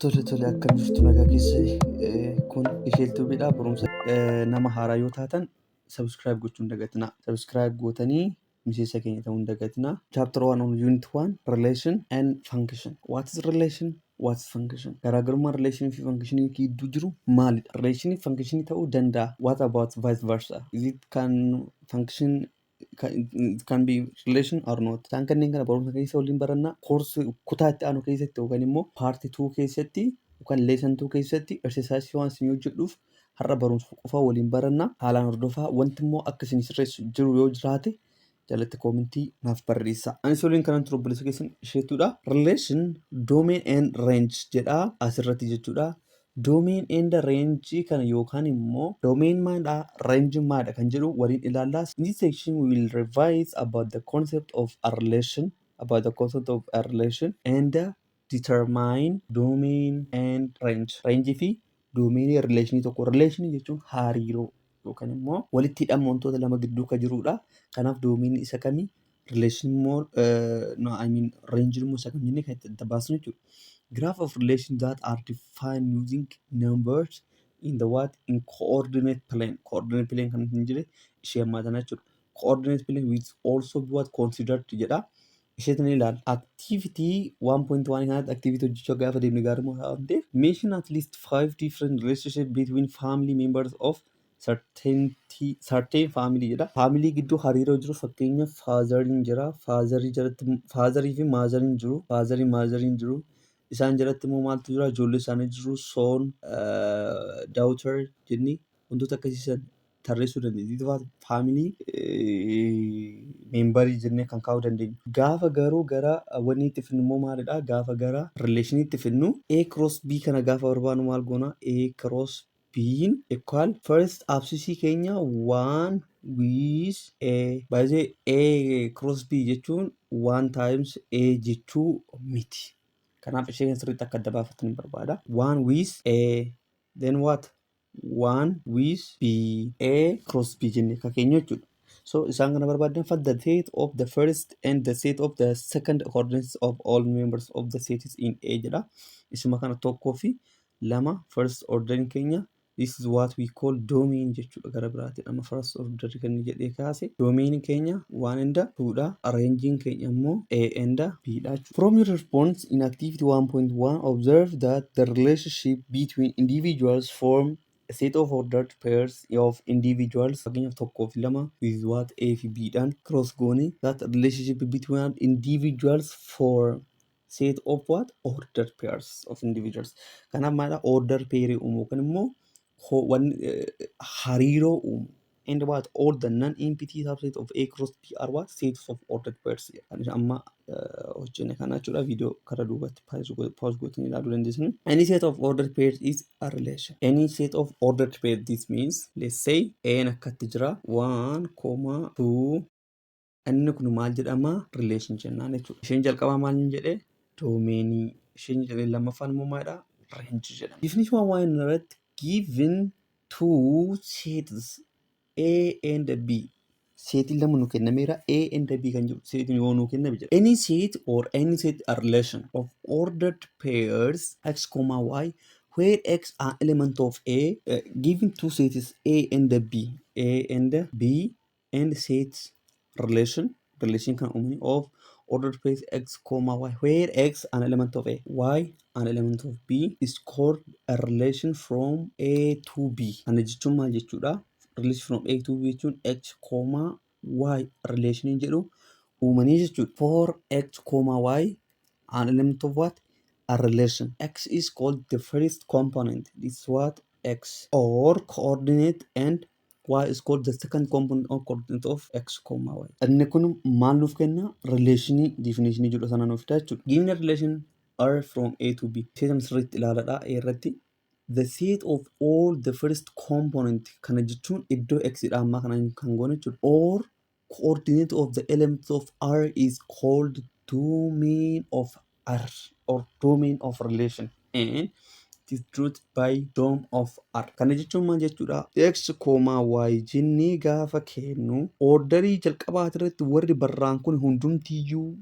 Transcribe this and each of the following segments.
Tole akkam jirtu nagaa keessa kun isheeltuubiidha. Barumsa nama haaraa yoo taatan subscribe gochuu hin dagatinaa. Subscribe gootanii miseensa keenya ta'uu hin dagatinaa. Chapter 1 on unit 1 relation and function. What is relation? What is function? Garaagarummaa relation fi function gidduu jiru maalidha? Relation fi function ta'uu danda'a. What about vice versa? Is it can function it can be relation or not. Isaan kanneen kana barumsa keessa waliin barannaa. Koorsi kutaa itti aanu keessatti yookaan immoo paartii 2 keessatti yookaan lesson 2 keessatti exercise waan isin hojjedhuuf har'a barumsa qofaa waliin barannaa. Haalaan hordofaa. Wanti immoo akka isin sirreessu jiru yoo jiraate jalatti koomentii naaf barreessaa. Anis waliin kanan ture obboleessa keessan isheetudha. Relation, domain and range jedha asirratti jechuudha. Domain and range kana yookaan immoo domain maadha, range maadha kan jedhu waliin ilaallaa. In this section we will revise about the concept of a relation, and determine domain and range. Range fi domain relation tokko. Relation jechuun hariiroo yookaan immoo walitti hidhama wantoota lama gidduu ka jirudha. Kanaaf domain isa kami, relation immoo range immoo isa kami kan itti baasnu jechuudha. Graph of relations that are defined using numbers in the in coordinate plane. Coordinate plane kan hin jire ishee ammaatana jechuudha. Coordinate plane which also be considered jedha. Isheetan ilaala. Activity 1.1 kanatti activity hojjechuu gaafa deemne gaarimoo ta'an ta'eef mention at least 5 different relationships between family members of certain family jedha. Family gidduu hariiroo jiru fakkeenya faazariin jira. Faazarii fi maazariin jiru. Maazariin jiru. Isaan jalatti immoo maaltu jira? Ijoollee isaanii jiru. Son, daughter jennee wantoota akkasiisan tarreessuu dandeenya. Faamilii meembarii jennee kan kaa'uu dandeenya. Gaafa garuu gara wanni itti finnu immoo maalidha? Gaafa gara rileeshinii itti finnu A cross B kana gaafa barbaadnu maal goona? A cross B equal first absisii keenya 1 with A. Baay'ee A cross B jechuun 1 times A jechuu miti. Kanaaf ishee sirriitti akka adda baafatanii barbaada. 1 with A, then what? 1 with B, A cross B jennee akka keenya jechuudha. So isaan kana barbaadan for the set of the first and the set of the second coordinates of all members of the set is in A jedha. Isuma kana tokkoo fi lama first order keenya. This is what we call domain jechuudha. Gara biraatti nama first order kan jedhee kaase. Domain keenya 1 and 2 dha. Arranging keenya immoo A and B dha. From your response in activity 1.1, observe that the relationship between individuals form a set of ordered pairs of individuals. Fakkeenyaaf tokkoo fi lama with what A fi B dhaan cross goone. That relationship between individuals form set of what? Ordered pairs of individuals. Kanaaf maalidha? Order pair uumuu kan immoo hariiroo uumu. And what all the non-empty subset of A cross B are what? Sets of ordered pairs. Amma hojjenne kana jechuudha. Video kara duubatti pause gootanii ilaaluu dandeessu. Any set of ordered pairs is a relation. Any set of ordered pairs, this means let's say A akkatti jira 1, 2. Inni kun maal jedhama? Relation jennaan jechuudha. Isheen jalqabaa maal jedhee? Doomeenii. Isheen lammaffaan immoo maalidha? Range jedhama. Definition waan irratti given two sets A and B. Set lama nu kennameera. A and B kan jiru. Set yoo nu kenname jira. Any set or any set a relation of ordered pairs x, y where x are element of A. Given two sets A and B. A and B and sets relation kan uumani of ordered pairs x, y where x an element of A, y an element of B is called a relation from A to B. Kana jechuun maal jechuudha? Relation from A to B jechuun x, y relation hin jedhu uumanii jechuudha. For x, y an element of what? A relation. X is called the first component. This is what? X or coordinate, and y is called the second component or coordinate of x, y. Inni kun maal nuuf kenna? Relation definition jedhu sana nuuf fida jechuudha. Given a relation R from A to B. Seetan sirriitti ilaaladha irratti. The set of all the first component kana jechuun iddoo x dha amma kana kan goone jechuudha. Or coordinate of the elements of R is called domain of R or domain of relation, and it is truth by dom of R. Kana jechuun maal jechuudha? X, y jennee gaafa kennu orderii jalqabaa irratti warri barraan kun hundumtiyyuu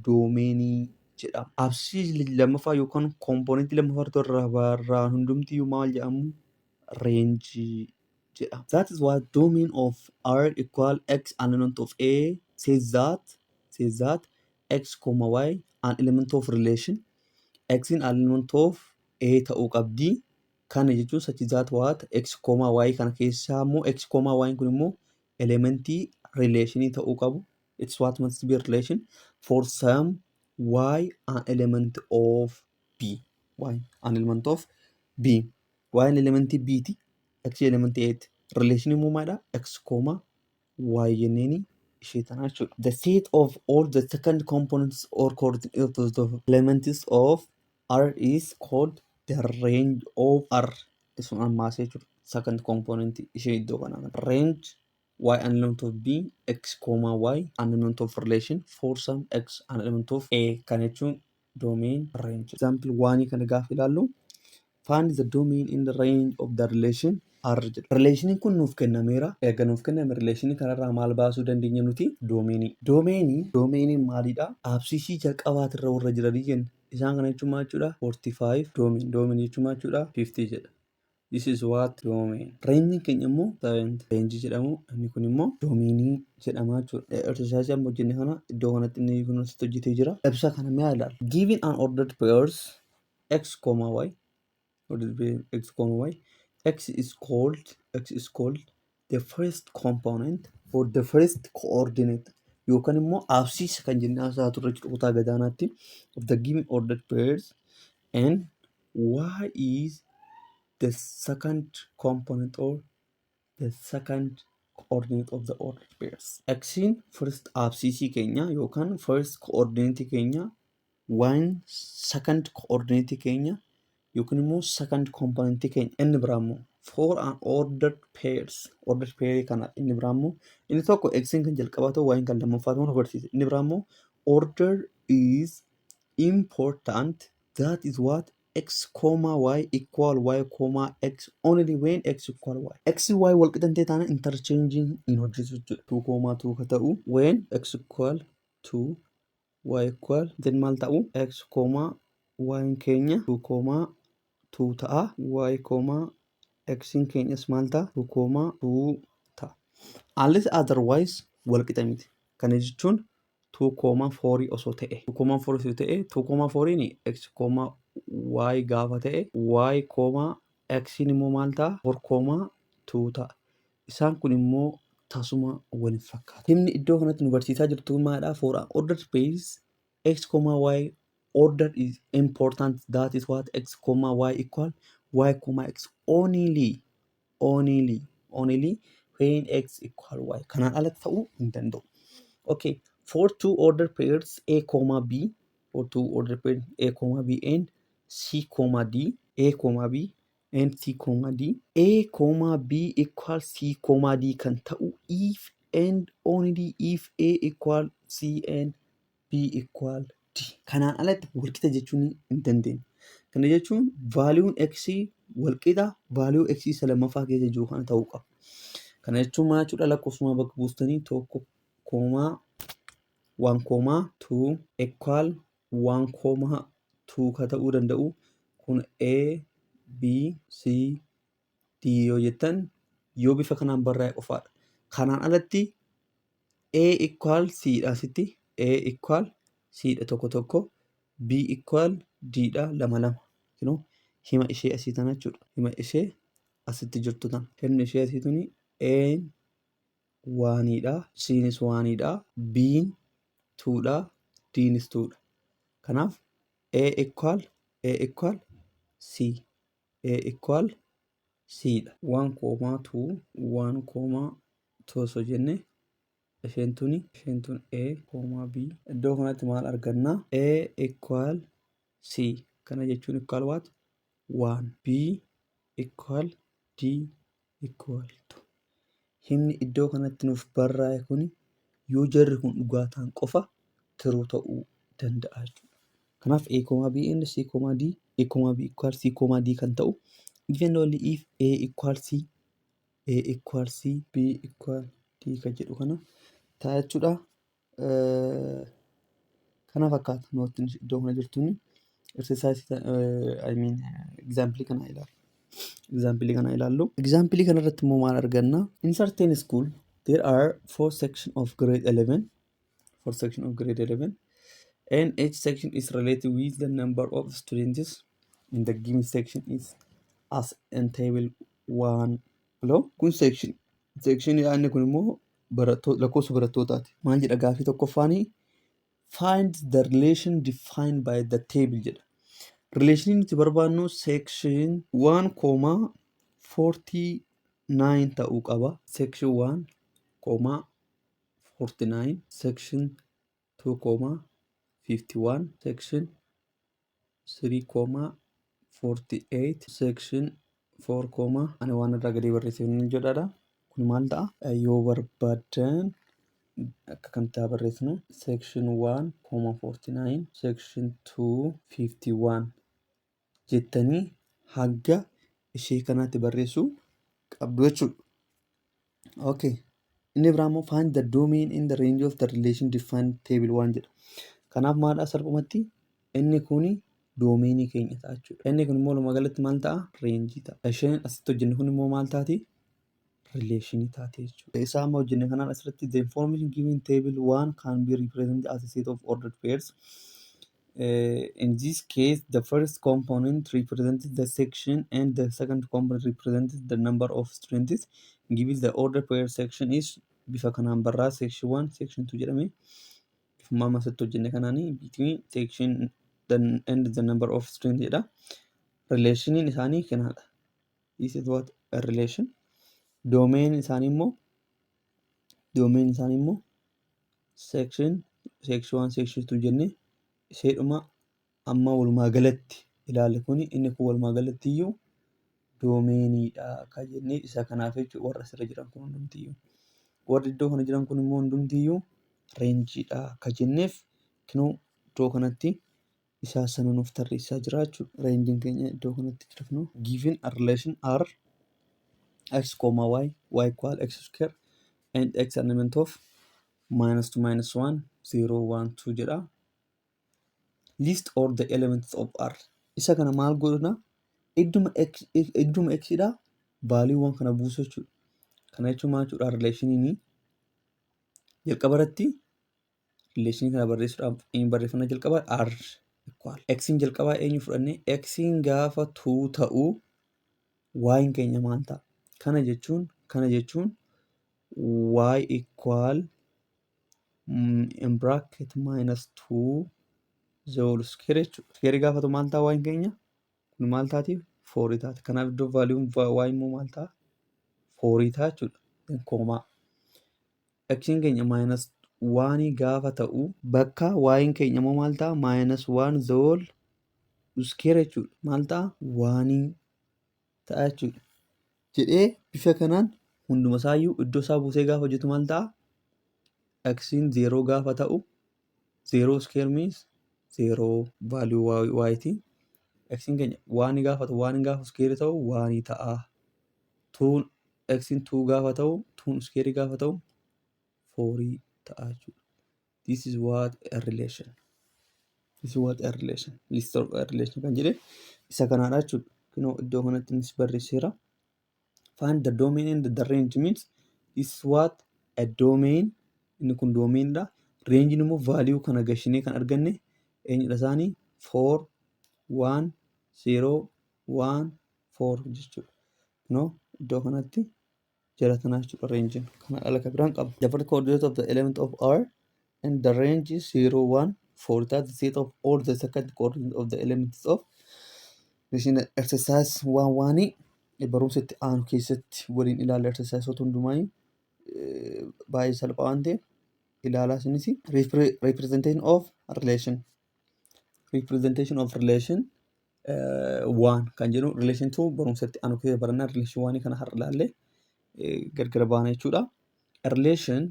doomeenii jedhama. Absiisii lammaffaa yookaan kompoonentii lammaffaa irraa hundumtiyyuu maal jedhamu? Reenjii jedhama. That is what domain of R equal X an element of A says that X, Y an element of relation X in an element of A ta'uu qabdi. Kana jechuun such that what X, Y kana keessaa immoo X, Y kun immoo elementii relationii ta'uu qabu. It's what must be a relation for some Y an element of B. Y an element of B. Y an elementii B ti. X elementii A ti. Relation immoo maadha? X, Y jenneeni ishee tanaa jechuudha. The set of all the second components or coordinates of elements of R is called the range of R. This one ammaas jechuudha. Second component ishee iddoo kanaa. Range Y an element of B, X, Y an element of relation for some X an element of A. Kan jechuun domain range. Example 1 kana gaafa ilaallu find the domain in the range of the relation R jedha. Relationiin kun nuuf kennameera. Egaa nuuf kenname relationii kanarraa maal baasuu dandeenya nuti? Doomeenii. Doomeeniin maalidha? Absiisii jalqabaatirra warra jiranii jenna. Isaan kana jechuun maal jechuudha? 45 doomein. Doomein jechuun maal jechuudha? 50 jedha. This is what domain. Reenjiin keenya immoo 70. Reenjii jedhamu. Inni kun immoo doomeenii jedhama jechuudha. Exercise amma hojjenne kana iddoo kanatti inni kun asitti hojjetee jira. Ibsa kana mi'a ilaala. Given an ordered pairs X, Y X, Y. X is called the first component or the first coordinate yookaan immoo absiisa kan jennee haasaa turre kutaa gadaanaatti of the given ordered pairs and Y is the second component or the second coordinate of the ordered pairs. Xin first absiisii keenya yookaan first coordinate keenya, Y second coordinate keenya yookiin immoo second component keenya inni biraa immoo for an ordered pair kana inni biraa immoo inni tokko X kan jalqabaa ta'u Y kan lammaffaa ta'u agarsiisa. Inni biraa immoo order is important, that is what X, Y equal Y, X only when X equal Y. X, Y wal qixantee taana interchanging in hojjetu jechuudha. 2, 2 ka ta'u when X equal 2 Y equal then maal ta'u X, Y keenya 2, 2 ta'a. Y, X keenyas maal ta'a? 2, 2 ta'a. Unless otherwise wal qixa miti. Kana jechuun 2, 4 osoo ta'e. 2, 4 osoo ta'e 2, 4 X, Y gaafa ta'e Y, X immoo maal ta'a? 4, 2 ta'a. Isaan kun immoo tasuma wal fakkaata. Himni iddoo kanatti nu barsiisaa jirtu maadha? For an ordered space X, Y order is important, that is what X, Y equal Y, X only when X equal Y. Kanaan alatti ta'uu hin danda'u. Okay, for two order pairs A, B, for two order pairs A, B and C, D, A, B and C, D, A, B equal C, D kan ta'u if and only if A equal C and B equal D. Kanaan alatti walqixa jechuun hin dandeenye. Kana jechuun vaaliyuun X walqixa vaaliyuu X isa lammaffaa keessa jiru kana ta'uu qaba. Kana jechuun maal jechuudha? Lakkoofsuma bakka buustanii 1, 1, 2 equal 1, 2 ka ta'uu danda'u. Kun A, B, C, D yoo jettan yoo bifa kanaan barraa'e qofaadha. Kanaan alatti A equal C dha asitti. A equal C dha tokko. B equal D dha 2. Hima ishee asii tana jechuudha. Hima ishee asitti jirtu tana. Himni ishee asii tuni A 1 dha. C is 1 dha. B 2 dha. D is 2 dha. Kanaaf A equal C. A equal C dha. 1, 2 osoo jenne isheen tun A, B. Iddoo kanatti maal arganna? A equal C. Kana jechuun equal what? 1. B equal D equal 2. Himni iddoo kanatti nuuf barraa'e kun yoo jarri kun dhugaa ta'an qofa tiruu ta'uu danda'a jechuudha. Kanaaf A, B and C, D, A, B equal C, D kan ta'u even only if A equal C, B equal D kan jedhu kana ta'a jechuudha. Kana fakkaata nootni iddoo kana jirtuun exercise example kana ilaalu. Example kana ilaallu. Example kana irratti immoo maal arganna? In certain school there are 4 sections of grade 11. 4 sections of grade 11. And each section is related with the number of students in the given section is as in table 1 below. Kun section yaadni kun immoo lakkoofsa barattootaati. Maal jedha gaaffii tokkoffaanii? Find the relation defined by the table jedha. Relation nuti barbaannu section 1,49 ta'uu qaba. Section 1,49, section 2,51, section 3,48, section 4, ani waan irraa gadii barreessee hin jedhadha. Kun maal ta'a? Yoo barbaadan akka kamtaa barreessinu section 1,49, section 2,51 jettanii hanga ishee kanaatti barreessuu qabdu jechuudha. Okay. Inni biraa immoo find the domain in the range of the relation defined table 1 jedha. Kanaaf maalidha salphumatti? Inni kuni doomeenii keenya ta'a jechuudha. Inni kun immoo walumaa galatti maal ta'a? Reenjii ta'a. Isheen asitti hojjenne kun immoo maal taati? Relationii taate jechuudha. Isaa amma hojjenne kanaan asirratti the information given table 1 can be represented as a set of ordered pairs. In this case, the first component represents the section and the second component represents the number of students. Given the order pair section is bifa kanaan barraa section 1, section 2 jedhame. Mama asirratti hojjenne kanaanii between section and the number of students jedha. Relationiin isaanii kanaadha. This is what a relation. Domain isaanii immoo section 1, section 2 jenne isheedhuma amma walumaa galatti ilaale kuni inni kun walumaa galatti iyyuu doomeeniidha kan jennee isa kanaaf jechuudha warra asirra jiran kun hundumtiyyuu. Warri iddoo kana jiran kun immoo hundumtiyyuu reenjiidha kan jenneef kinoo iddoo kanatti isaa sana nuuf tarreessaa jira jechuudha. Reenjiin keenya iddoo kanatti jira kinoo. Given a relation R x, y, y equal x square and x element of -2, -1, 0, 1, 2 jedha. List all the elements of R. Isa kana maal godhuna? Idduma x dha vaaliiwwan kana buusu jechuudha. Kana jechuun maal jechuudha? Relationii jalqaba irratti relationii kana barreessuudhaaf eenyu barreeffannaa jalqaba R equal. X'n jalqabaa eenyu fudhannee x'n gaafa 2 ta'u y keenya maal ta'a? Kana jechuun y equal in bracket -2 the whole square jechuudha. Square gaafatu maal ta'a y keenya? Kun maal taati? 4 taati. Kanaaf iddoo vaaliiwwan y immoo maal ta'a? 4 ta'a jechuudha. Koomaa. X'n keenya -1 gaafa ta'u bakka y keenya immoo maal ta'a? -1 the whole square jechuudha. Maal ta'a? 1 ta'a jechuudha. Jedhee bifa kanaan hunduma isaayyuu iddoo isaa buusee gaafa hojjetu maal ta'a? X'n 0 gaafa ta'u 0 square means 0 value y ti. X'n keenya 1 gaafa ta'u 1 gaafa square ta'u 1 ta'a. X'n 2 gaafa ta'u 2 square gaafa ta'u 4 ta'a jechuudha. This is what a relation. List of a relation kan jedhe isa kanaadha jechuudha. Kunoo iddoo kanatti innis barreesseera. Find the domain and the range means this is what a domain. Inni kun domainidha. Range immoo value kana gashinee kan arganne eenyudha isaanii? 4, 1, 0, 1, 4 jechuudha. No, iddoo kanatti jala tanaa jechuudha range kana alaka biraan qaba. The first coordinate of the element of R and the range is 0, 1, 4. That's the set of all the second coordinate of the elements of exercise 1 barumsa itti aanu keessatti waliin ilaalla exerciseota hundumaa baay'ee salphaa waan ta'eef ilaalaa isinis. Representation of relation. Representation of relation 1 kan jedhu relation 2 barumsa itti aanu keessa barannaa relation 1 kana har'a ilaallee gargar baana jechuudha. A relation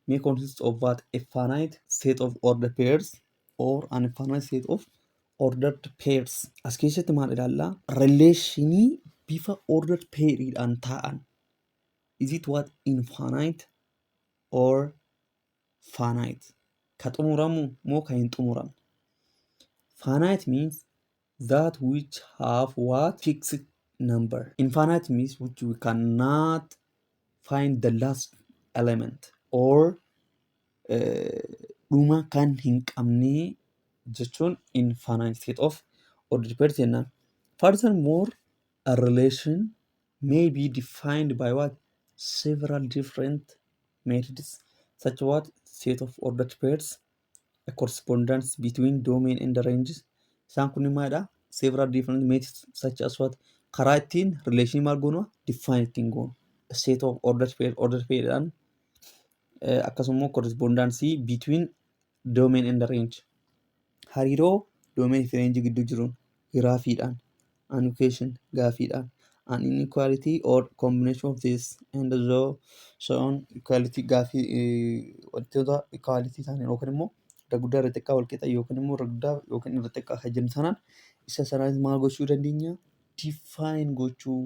may consist of what? A finite set of ordered pairs or an infinite set of ordered pairs. As keessatti maal ilaallaa? Relationii bifa ordered pairiidhaan ta'an. Is it what? Infinite or finite ka xumuramu moo ka hin xumuramne. Finite means that which have what fixed number. Infinite means which we cannot find the last element or dhuma kan hin qabne jechuun infinite state of ordered pairs jennaan. Furthermore, a relation may be defined by what several different methods such what set of ordered pairs, a correspondence between domain and the ranges. Isaan kun maadha? Several different methods such as what karaa ittiin relation maal goonu define ittiin goonu. A set of ordered pair akkasuma correspondence between domain and the range. Hariiroo domain fi range gidduu jiruun graafiidhaan, annotation gaaffiidhaan, an inequality or combination of this and so on equality gaaffii wantoota equality ta'an yookaan immoo irra guddaa irra xiqqaa wal qixa yookaan immoo irra guddaa yookaan irra xiqqaa kan jennu sanaan isa sanaan maal gochuu dandeenya? Define gochuu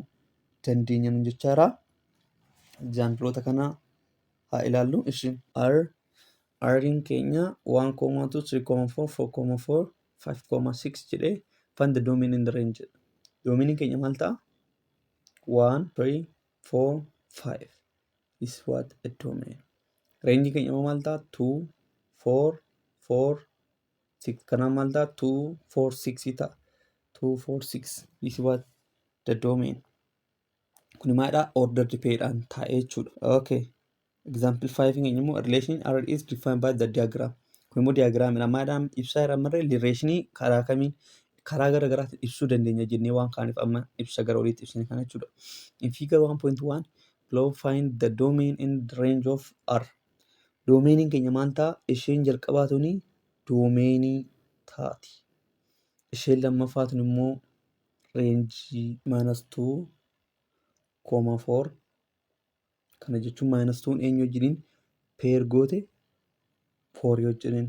dandeenya jechaadha. Exampleota kana haa ilaallu. Isin R'n keenya 1,2, 3,4, 4,4, 5,6 jedhee find the domain in the range. Domain keenya maal ta'a? 1, 3, 4, 5 is what a domain. Range keenya maal ta'a? 2, 4, 4, 6. Kanaaf maal ta'a? 2, 4, 6 ta'a. 2, 4, 6 is what the domain. Kun maadha? Ordered pair'aan taa'ee jechuudha. Okay. Example 5 keenya immoo relation R is defined by the diagram. Kun immoo diagraamidha. Maadhaan ibsaa irraa marree relationii karaa kamiin karaa gara garaatiin ibsuu dandeenya jennee waan kaaniif amma ibsa gara oliitti ibsine kana jechuudha. In figure 1.1 below find the domain in the range of R. Domainiin keenya maal ta'a? Isheen jalqabaatuni domainii taati. Isheen lammaffaatun immoo reenjii -2,4 kana jechuun -2 eenyu wajjiniin pair goote 4 wajjiniin,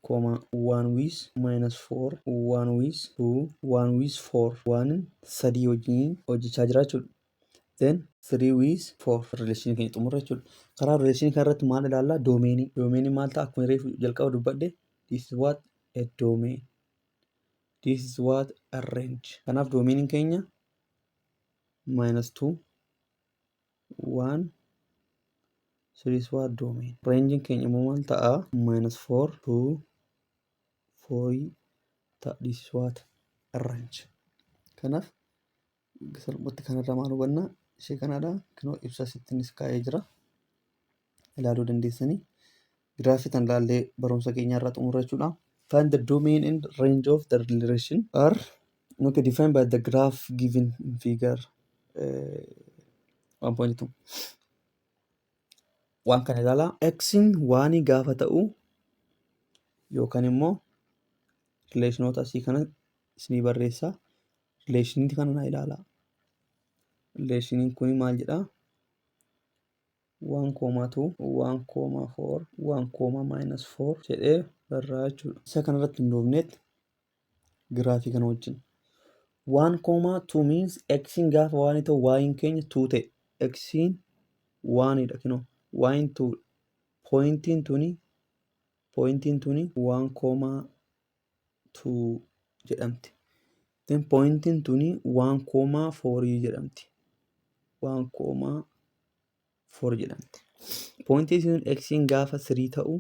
1 with -4, 1 with 2, 1 with 4, 1 3 wajjiniin hojjechaa jira jechuudha. Then 3 with 4 relation keenya xumurra jechuudha. Karaa relation kana irratti maal ilaalla? Domainii. Domainii maal ta'a? Akkuma reefu jalqaba dubbadde this is what a domain. This is what a range. Kanaaf domainiin keenya -2, 1, so this is what domain. Range keenya immoo maal ta'a? -4, 2, 4 ta'a. This is what a range. Kanaaf salphumatti kanarraa maal hubannaa? Ishee kanaadha. Kunoo ibsa sittinis kaa'ee jira. Ilaaluu dandeessanii. Giraafii tan ilaallee barumsa keenya irraa xumurra jechuudha. Find the domain and range of the relation are defined by the graph given in figure 1.2. Waan kana ilaalaa. X'n waanii gaafa ta'u yookaan immoo rileeshinoota asii kana isinii barreessaa. Rileeshinii kana naa ilaalaa. Rileeshiniin kun maal jedhaa? 1,2, 1,4, 1,-4 jedhee barraa jechuudha. Isa kanarratti hin dhoofneet giraafii kana wajjin. 1,2 means x'n gaafa waanii ta'u y'n keenya 2 ta'e. X'n waaniidha kunoo. Y'n 2. Pointiin tuni 1,2 jedhamti. Then pointiin tuni 1,4 jedhamti. 1,4 jedhamti. Pointiin sun x'n gaafa 3 ta'u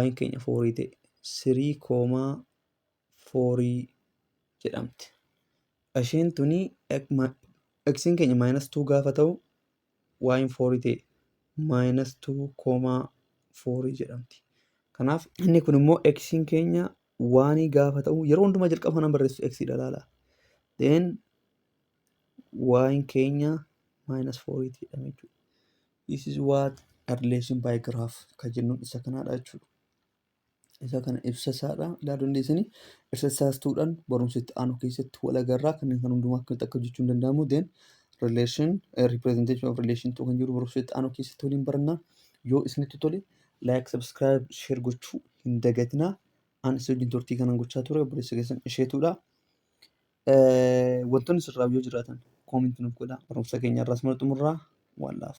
y'n keenya 4 ta'e. 3,4 jedhamti. Isheen tuni x'n keenya -2 gaafa ta'u y'n 4 ta'e. -2,4 jedhamti. Kanaaf inni kun immoo x'n keenya waanii gaafa ta'u yeroo hundumaa jalqaba kanaan barreessu x'dha laala. Then y'n keenya -4 jedhama jechuudha. This is what a relation by graph kan jennuun isa kanaadha jechuudha. Isa kana ibsa isaadha ilaaluu dandeessanii. Ibsa isaastuudhaan barumsa itti aanu keessatti wal agarraa kanneen kan hundumaa akkamitti akka hojjechuun danda'amu. Then relation representation of relation kan jiru barumsa itti aanu keessatti waliin barannaa. Yoo isinitti tole like, subscribe, share gochuu hin dagatinaa. Ani isin wajjin turtii kanan gochaa ture obboleessa keessan isheetudha. Wantoonni sirraa yoo jiraatan koomentii nuuf godhaa. Barumsa keenya irraas mala xumurraa waan laaf.